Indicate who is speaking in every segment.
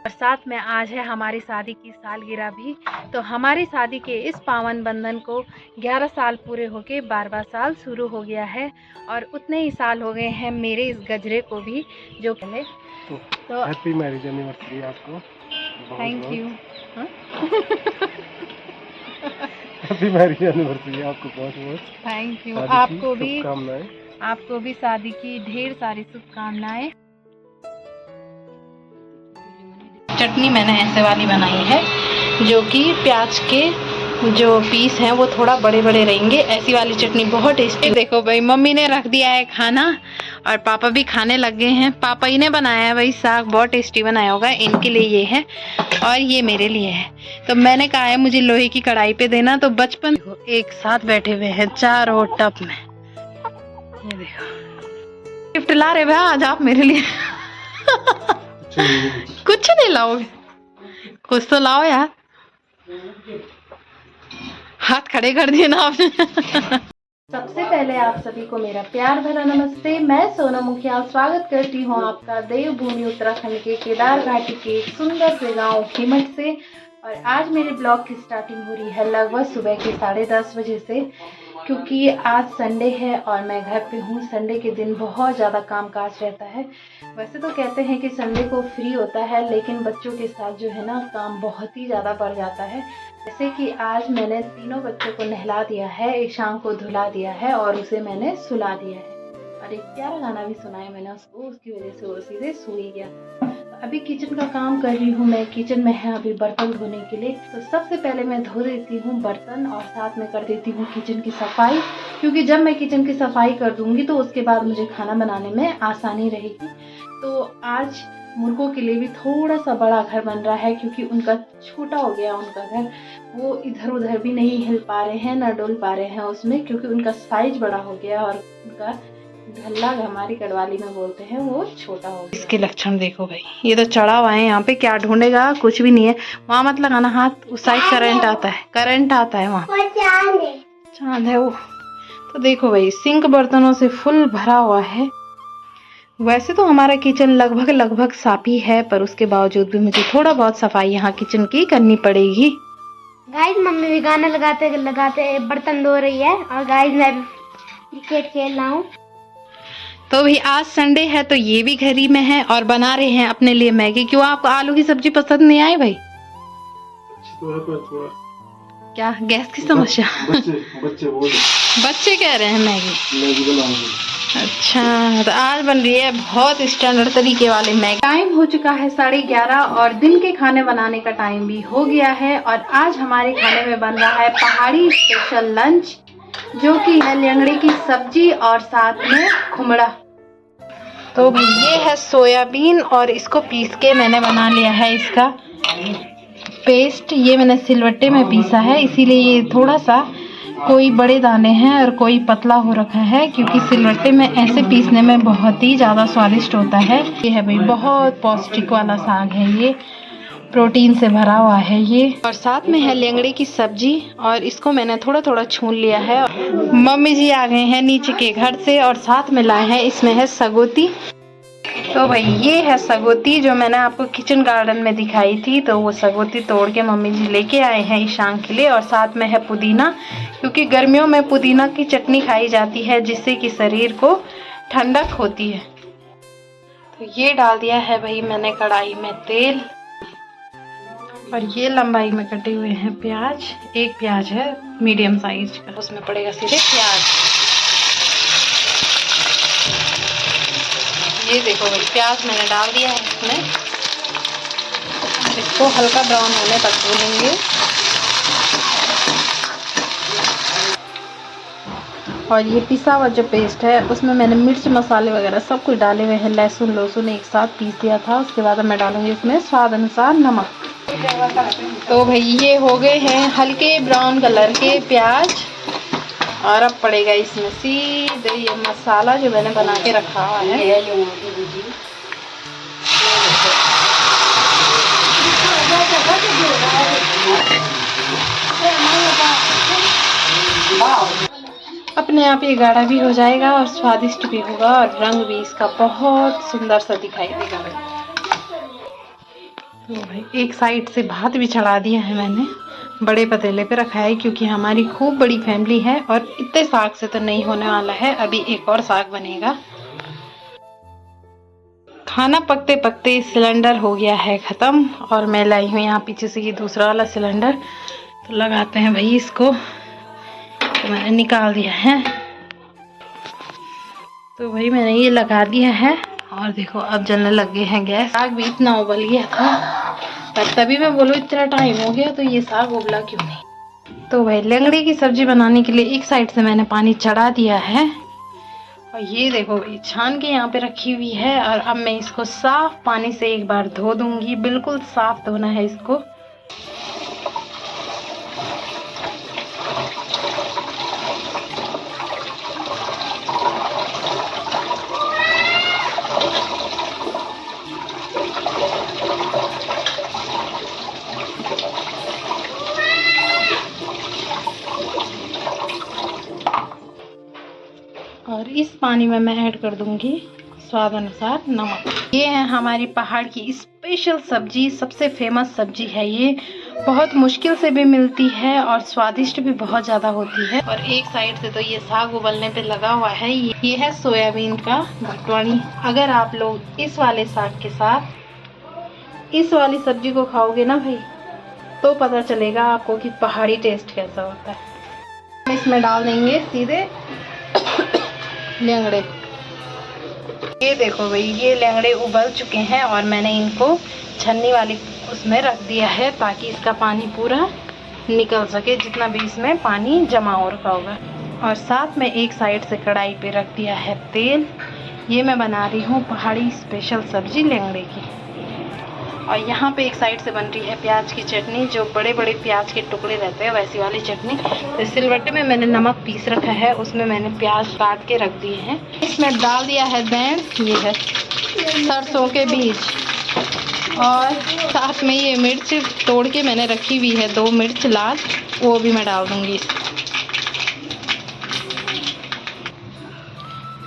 Speaker 1: और साथ में आज है हमारी शादी की सालगिरह भी। तो हमारी शादी के इस पावन बंधन को 11 साल पूरे होके 12वां साल शुरू हो गया है और उतने ही साल हो गए हैं मेरे इस गजरे को भी जो पहले। तो
Speaker 2: हैप्पी मैरिज एनिवर्सरी आपको।
Speaker 1: Thank you.
Speaker 2: Happy marriage anniversary आपको बहुत बहुत
Speaker 1: थैंक यू।
Speaker 2: शुभकामनाएं।
Speaker 1: आपको भी शादी की ढेर सारी शुभकामनाएं। चटनी मैंने ऐसे वाली बनाई है जो कि प्याज के जो पीस हैं वो थोड़ा बड़े बड़े रहेंगे। ऐसी वाली चटनी बहुत टेस्टी। देखो भाई मम्मी ने रख दिया है खाना और पापा भी खाने लग गए हैं। पापा ही ने बनाया है भाई, साग बहुत टेस्टी बनाया होगा। इनके लिए ये है और ये मेरे लिए है। तो मैंने कहा है मुझे लोहे की कढ़ाई पे देना, तो बचपन एक साथ बैठे हुए हैं चारों टप में। ये देखो गिफ्ट ला रहे भैया आज आप मेरे लिए। कुछ नहीं लाओगे? कुछ तो लाओ यार। हाथ खड़े कर दिए ना आपने। सबसे पहले आप सभी को मेरा प्यार भरा नमस्ते। मैं सोनम मुखिया स्वागत करती हूँ आपका देवभूमि उत्तराखंड के केदार घाटी के एक सुंदर से गाँव खीमठ से। और आज मेरे ब्लॉग की स्टार्टिंग हो रही है लगभग सुबह के 10:30 बजे से, क्योंकि आज संडे है और मैं घर पे हूँ। संडे के दिन बहुत ज़्यादा कामकाज रहता है। वैसे तो कहते हैं कि संडे को फ्री होता है, लेकिन बच्चों के साथ जो है ना काम बहुत ही ज़्यादा बढ़ जाता है। जैसे कि आज मैंने तीनों बच्चों को नहला दिया है, ईशान को धुला दिया है और उसे मैंने सुला दिया है और एक प्यारा गाना भी सुनाया मैंने उसको। उसकी वजह से वो सीधे सो ही गया। अभी किचन का काम कर रही हूँ मैं। किचन में है अभी बर्तन धोने के लिए। तो सबसे पहले मैं धो देती हूँ बर्तन और साथ में कर देती हूँ किचन की सफाई, क्योंकि जब मैं किचन की सफाई कर दूंगी तो उसके बाद मुझे खाना बनाने में आसानी रहेगी। तो आज मुर्गों के लिए भी थोड़ा सा बड़ा घर बन रहा है, क्योंकि उनका छोटा हो गया उनका घर। वो इधर उधर भी नहीं हिल पा रहे हैं, ना डोल पा रहे हैं उसमें, क्योंकि उनका साइज बड़ा हो गया और उनका ढल्ला हमारी कड़वाली में बोलते हैं वो छोटा हो गया। इसके लक्षण देखो भाई, ये तो चढ़ा हुआ है यहाँ पे। क्या ढूंढेगा? कुछ भी नहीं है। वहाँ मत लगाना हाथ, उस साइड करंट आता है, करंट आता है वहाँ। चांद है वो। तो देखो भाई सिंक बर्तनों से फुल भरा हुआ है। वैसे तो हमारा किचन लगभग साफ ही है, पर उसके बावजूद भी मुझे थोड़ा बहुत सफाई यहाँ किचन की करनी पड़ेगी।
Speaker 3: गाइस मम्मी भी गाना लगाते बर्तन धो रही है और गाइस मैं भी क्रिकेट खेल रहा हूँ।
Speaker 1: तो भी आज संडे है तो ये भी घर ही में है और बना रहे हैं अपने लिए मैगी। क्यों आपको आलू की सब्जी पसंद नहीं आई भाई? क्या गैस की समस्या? बच्चे कह रहे हैं मैगी बनाऊंगी। अच्छा, तो आज बन रही है बहुत स्टैंडर्ड तरीके वाले मैगी। टाइम हो चुका है 11:30 और दिन के खाने बनाने का टाइम भी हो गया है। और आज हमारे खाने में बन रहा है पहाड़ी स्पेशल लंच, जो कि है लेंगड़ी की सब्जी और साथ में खुमड़ा। तो ये है सोयाबीन और इसको पीस के मैंने बना लिया है इसका पेस्ट। ये मैंने सिलवट्टे में पीसा है, इसीलिए ये थोड़ा सा कोई बड़े दाने हैं और कोई पतला हो रखा है, क्योंकि सिलवट्टे में ऐसे पीसने में बहुत ही ज़्यादा स्वादिष्ट होता है। ये है भाई बहुत पौष्टिक वाला साग है, ये प्रोटीन से भरा हुआ है ये। और साथ में है लेंगड़ी की सब्जी और इसको मैंने थोड़ा थोड़ा छून लिया है। मम्मी जी आ गए हैं नीचे के घर से और साथ में लाए हैं, इसमें है सगोती। तो भाई ये है सगोती जो मैंने आपको किचन गार्डन में दिखाई थी। तो वो सगोती तोड़ के मम्मी जी लेके आए हैं ईशान के लिए। और साथ में है पुदीना, क्योंकि गर्मियों में पुदीना की चटनी खाई जाती है जिससे कि शरीर को ठंडक होती है। तो ये डाल दिया है भाई मैंने कढ़ाई में तेल। और ये लंबाई में कटे हुए हैं प्याज। एक प्याज है मीडियम साइज का, उसमें पड़ेगा सीधे प्याज। ये देखो भाई प्याज मैंने डाल दिया है इसमें। इसको हल्का ब्राउन होने तक भूनेंगे। और ये पिसा हुआ जो पेस्ट है उसमें मैंने मिर्च मसाले वगैरह सब कुछ डाले हुए हैं। लहसुन एक साथ पीस दिया था। उसके बाद मैं डालूंगी इसमें स्वाद अनुसार नमक। तो भाई ये हो गए हैं हल्के ब्राउन कलर के प्याज। और अब पड़ेगा इसमें सीधे ये मसाला जो मैंने बना के रखा हुआ है। अपने आप ये गाढ़ा भी हो जाएगा और स्वादिष्ट भी होगा और रंग भी इसका बहुत सुंदर सा दिखाई देगा। तो भाई एक साइड से भात भी चढ़ा दिया है मैंने, बड़े पतीले पे रखा है क्योंकि हमारी खूब बड़ी फैमिली है और इतने साग से तो नहीं होने वाला है, अभी एक और साग बनेगा। खाना पकते पकते सिलेंडर हो गया है ख़त्म और मैं लाई हूँ यहाँ पीछे से ये दूसरा वाला सिलेंडर। तो लगाते हैं भाई इसको, तो मैंने निकाल दिया है। तो भाई मैंने ये लगा दिया है और देखो अब जलने लग गए हैं गैस। साग भी इतना उबल गया था पर तभी मैं बोलूँ इतना टाइम हो गया तो ये साग उबला क्यों नहीं। तो भाई लंगड़े की सब्जी बनाने के लिए एक साइड से मैंने पानी चढ़ा दिया है और ये देखो भाई छान के यहाँ पे रखी हुई है। और अब मैं इसको साफ पानी से एक बार धो दूंगी, बिल्कुल साफ धोना है इसको। और इस पानी में मैं ऐड कर दूंगी स्वाद अनुसार नमक। ये है हमारी पहाड़ की स्पेशल सब्जी, सबसे फेमस सब्जी है ये, बहुत मुश्किल से भी मिलती है और स्वादिष्ट भी बहुत ज़्यादा होती है। और एक साइड से तो ये साग उबलने पे लगा हुआ है। ये है सोयाबीन का भटवानी। अगर आप लोग इस वाले साग के साथ इस वाली सब्जी को खाओगे ना भाई तो पता चलेगा आपको कि पहाड़ी टेस्ट कैसा होता है। हम इसमें डाल देंगे सीधे लंगड़े। ये देखो भाई ये लंगड़े उबल चुके हैं और मैंने इनको छन्नी वाली उसमें रख दिया है ताकि इसका पानी पूरा निकल सके, जितना भी इसमें पानी जमा हो रखा होगा। और साथ में एक साइड से कढ़ाई पे रख दिया है तेल। ये मैं बना रही हूँ पहाड़ी स्पेशल सब्जी लंगड़े की। और यहाँ पे एक साइड से बन रही है प्याज की चटनी, जो बड़े बड़े प्याज के टुकड़े रहते हैं वैसी वाली चटनी। तो सिलबट्टे में मैंने नमक पीस रखा है, उसमें मैंने प्याज काट के रख दिए हैं। इसमें डाल दिया है बैंड, ये है सरसों के बीज, और साथ में ये मिर्च तोड़ के मैंने रखी हुई है 2 मिर्च लाल, वो भी मैं डाल दूँगी।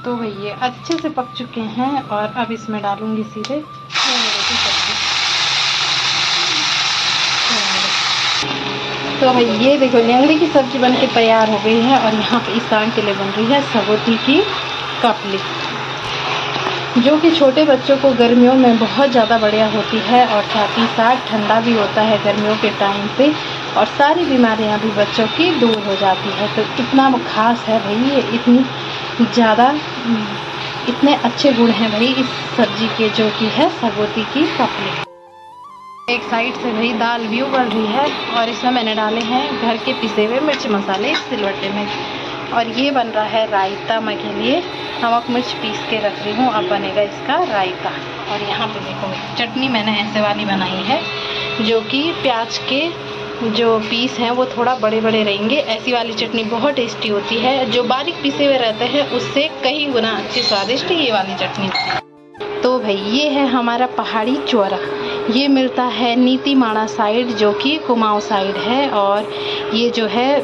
Speaker 1: तो भाई ये अच्छे से पक चुके हैं और अब इसमें डालूँगी सीधे तो भाई ये देखो लंगड़े की सब्जी बनके तैयार हो गई है। और यहाँ पे इस साग के लिए बन रही है सगोती की कपली, जो कि छोटे बच्चों को गर्मियों में बहुत ज़्यादा बढ़िया होती है और साथ ही साथ ठंडा भी होता है गर्मियों के टाइम पे, और सारी बीमारियाँ भी बच्चों की दूर हो जाती है। तो इतना खास है भाई ये, इतनी ज़्यादा इतने अच्छे गुण हैं भाई इस सब्जी के, जो कि है सगोती की कपली। एक साइड से भाई दाल भी उबल रही है और इसमें मैंने डाले हैं घर के पिसे हुए मिर्च मसाले सिलवट्टे में। और ये बन रहा है रायता। मैं के लिए नमक मिर्च पीस के रख रही हूँ, अब बनेगा इसका रायता। और यहाँ पे देखो चटनी मैंने ऐसे वाली बनाई है, जो कि प्याज के जो पीस हैं वो थोड़ा बड़े बड़े रहेंगे। ऐसी वाली चटनी बहुत टेस्टी होती है, जो बारीक पिसे हुए रहते हैं उससे कई गुना अच्छी स्वादिष्ट ये वाली चटनी होती है। तो भाई ये है हमारा पहाड़ी चोरा। ये मिलता है नीतीमाणा साइड, जो कि कुमाऊं साइड है। और ये जो है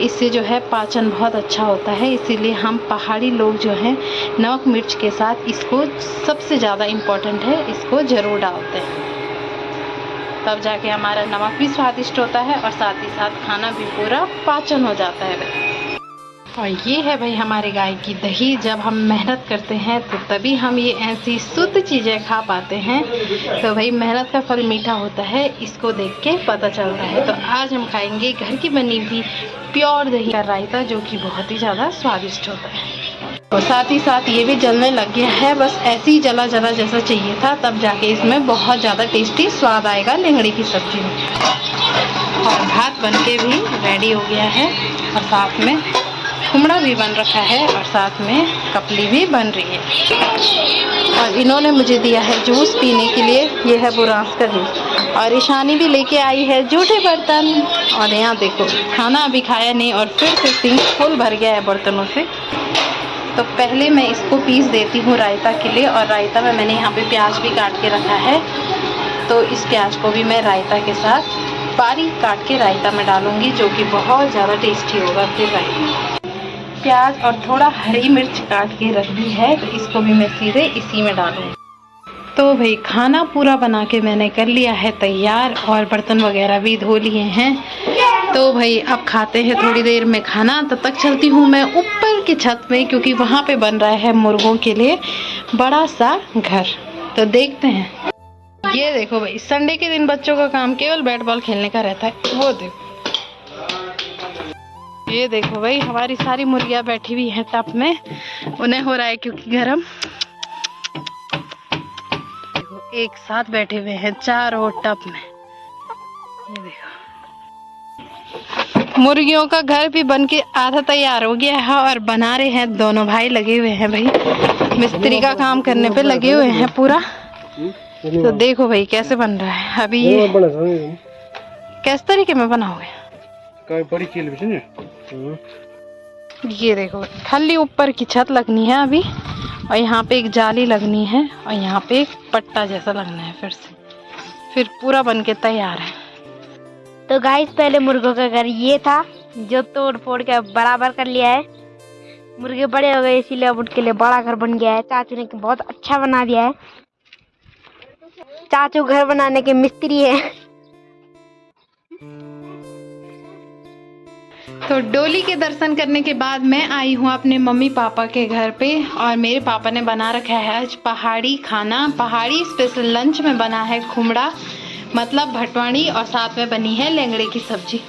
Speaker 1: इससे जो है पाचन बहुत अच्छा होता है, इसीलिए हम पहाड़ी लोग जो हैं नमक मिर्च के साथ इसको सबसे ज़्यादा इम्पोर्टेंट है, इसको ज़रूर डालते हैं, तब जाके हमारा नमक भी स्वादिष्ट होता है और साथ ही साथ खाना भी पूरा पाचन हो जाता है भाई। और ये है भाई हमारे गाय की दही। जब हम मेहनत करते हैं तो तभी हम ये ऐसी शुद्ध चीज़ें खा पाते हैं। तो भाई मेहनत का फल मीठा होता है, इसको देख के पता चलता है। तो आज हम खाएंगे घर की बनी हुई प्योर दही का रायता, जो कि बहुत ही ज़्यादा स्वादिष्ट होता है। और साथ ही साथ ये भी जलने लग गया है, बस ऐसे ही जला जला जैसा चाहिए था, तब जाके इसमें बहुत ज़्यादा टेस्टी स्वाद आएगा लंगड़े की सब्जी में। और भात बन के भी रेडी हो गया है और साथ में कुमड़ा भी बन रखा है और साथ में कपली भी बन रही है। और इन्होंने मुझे दिया है जूस पीने के लिए, ये है बुरांस का जूस। और ईशानी भी लेके आई है जूठे बर्तन। और यहाँ देखो खाना अभी खाया नहीं और फिर से सिंक फुल भर गया है बर्तनों से। तो पहले मैं इसको पीस देती हूँ रायता के लिए। और रायता में मैंने यहाँ पे प्याज भी काट के रखा है, तो इस प्याज को भी मैं रायता के साथ बारीक काट के रायता में डालूँगी, जो कि बहुत ज़्यादा टेस्टी होगा फिर रायता। प्याज और थोड़ा हरी मिर्च काट के रख दी है, तो इसको भी मैं सीधे इसी में डालूँगी। तो भाई खाना पूरा बना के मैंने कर लिया है तैयार और बर्तन वगैरह भी धो लिए हैं। तो भाई अब खाते हैं थोड़ी देर में खाना। तब तक चलती हूँ मैं ऊपर की छत में, क्योंकि वहाँ पे बन रहा है मुर्गों के लिए बड़ा सा घर। तो देखते हैं। ये देखो भाई, संडे के दिन बच्चों का काम केवल बैट बॉल खेलने का रहता है। वो देखो, ये देखो भाई, हमारी सारी मुर्गियाँ बैठी हुई हैं टब में। उन्हें हो रहा है क्योंकि गरम। एक साथ बैठे हुए हैं चारों टब में। ये देखो, मुर्गियों का घर भी बन के आधा तैयार हो गया है और बना रहे हैं। दोनों भाई लगे हुए हैं भाई, मिस्त्री का काम करने पे लगे हुए हैं पूरा। तो देखो भाई कैसे बन रहा है अभी। ये किस तरीके में बनाओगे? ये देखो, खाली ऊपर की छत लगनी है अभी, और यहाँ पे एक जाली लगनी है, और यहाँ पे एक पट्टा जैसा लगना है। फिर पूरा बन के तैयार है।
Speaker 3: तो गाइस, पहले मुर्गों का घर ये था, जो तोड़ फोड़ के बराबर कर लिया है। मुर्गे बड़े हो गए, इसीलिए अब उनके लिए बड़ा घर बन गया है। चाचू ने बहुत अच्छा बना दिया है। चाचू घर बनाने के मिस्त्री है।
Speaker 1: तो डोली के दर्शन करने के बाद मैं आई हूँ अपने मम्मी पापा के घर पे, और मेरे पापा ने बना रखा है आज पहाड़ी खाना। पहाड़ी स्पेशल लंच में बना है खुमड़ा, मतलब भटवाड़ी, और साथ में बनी है लेंगड़े की सब्जी,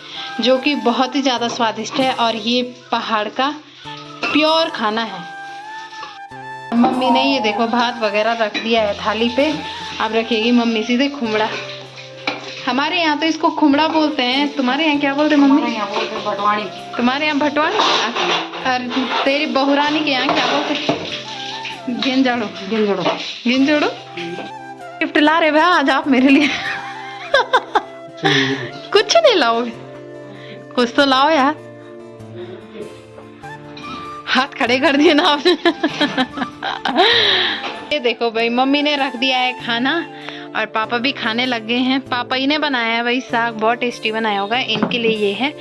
Speaker 1: जो कि बहुत ही ज़्यादा स्वादिष्ट है। और ये पहाड़ का प्योर खाना है। मम्मी ने ये देखो भात वगैरह रख दिया है थाली पे। अब रखेगी मम्मी सीधे खुमड़ा। हमारे यहाँ तो इसको खुमड़ा बोलते हैं, तुम्हारे यहाँ क्या बोलते हैं मम्मी? हमारे यहाँ बोलते हैं भटवाड़ी। तुम्हारे यहाँ भटवाड़ी? और तेरी बहुरानी के यहाँ क्या बोलते हैं? गिंजड़ो। गिंजड़ो। गिंजड़ो। गिफ्ट ला रहे भैया आज आप मेरे लिए? कुछ नहीं लाओगे? कुछ तो लाओ यार। हाथ खड़े कर दिए ना आपने। ये देखो भाई, मम्मी ने रख दिया है खाना और पापा भी खाने लग गए हैं। पापा ही ने बनाया है भाई साग, बहुत टेस्टी बनाया होगा। इनके लिए ये है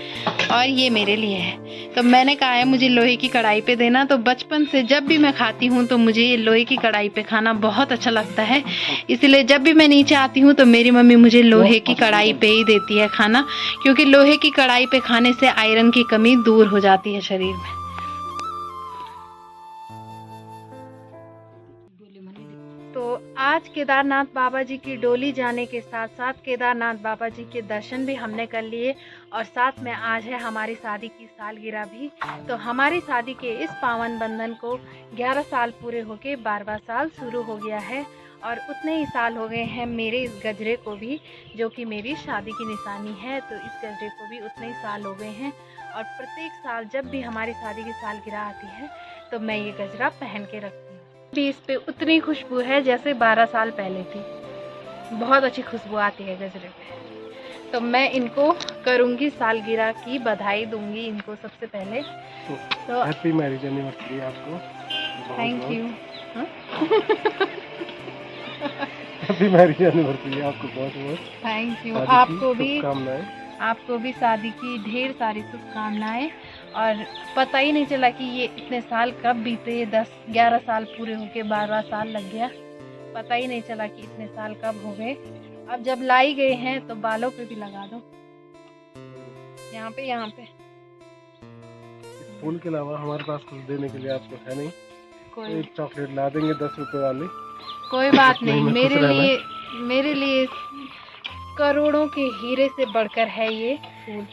Speaker 1: और ये मेरे लिए है। तो मैंने कहा है मुझे लोहे की कढ़ाई पे देना। तो बचपन से जब भी मैं खाती हूँ तो मुझे ये लोहे की कढ़ाई पे खाना बहुत अच्छा लगता है। इसलिए जब भी मैं नीचे आती हूँ तो मेरी मम्मी मुझे लोहे की कढ़ाई पे ही देती है खाना, क्योंकि लोहे की कढ़ाई पे खाने से आयरन की कमी दूर हो जाती है शरीर में। तो आज केदारनाथ बाबा जी की डोली जाने के साथ साथ केदारनाथ बाबा जी के दर्शन भी हमने कर लिए, और साथ में आज है हमारी शादी की सालगिरह भी। तो हमारी शादी के इस पावन बंधन को 11 साल पूरे होके 12वां साल शुरू हो गया है, और उतने ही साल हो गए हैं मेरे इस गजरे को भी, जो कि मेरी शादी की निशानी है। तो इस गजरे को भी उतने ही साल हो गए हैं, और प्रत्येक साल जब भी हमारी शादी की सालगिरह आती है तो मैं ये गजरा पहन के रखती हूँ। भी इस पे उतनी खुशबू है जैसे 12 साल पहले थी। बहुत अच्छी खुशबू आती है गजरे पे। तो मैं इनको करूँगी, सालगिरह की बधाई दूंगी इनको सबसे पहले। तो
Speaker 2: हैप्पी मैरिज एनिवर्सरी आपको।
Speaker 1: Thank you.
Speaker 2: Happy marriage anniversary आपको बहुत बहुत।
Speaker 1: Thank you. आपको भी शादी की ढेर सारी शुभकामनाएं। और पता ही नहीं चला कि ये इतने साल कब बीते। 10-11 साल पूरे होके 12वां साल लग गया। पता ही नहीं चला कि इतने साल कब हो गए। अब जब लाई गए हैं तो बालों पे भी लगा दो, यहाँ पे।
Speaker 2: फूल के अलावा हमारे पास कुछ देने के लिए आपको है नहीं।
Speaker 1: कोई
Speaker 2: एक चॉकलेट ला देंगे 10 रुपए वाली।
Speaker 1: कोई बात नहीं। मेरे लिए करोड़ों के हीरे से बढ़कर है ये फूल।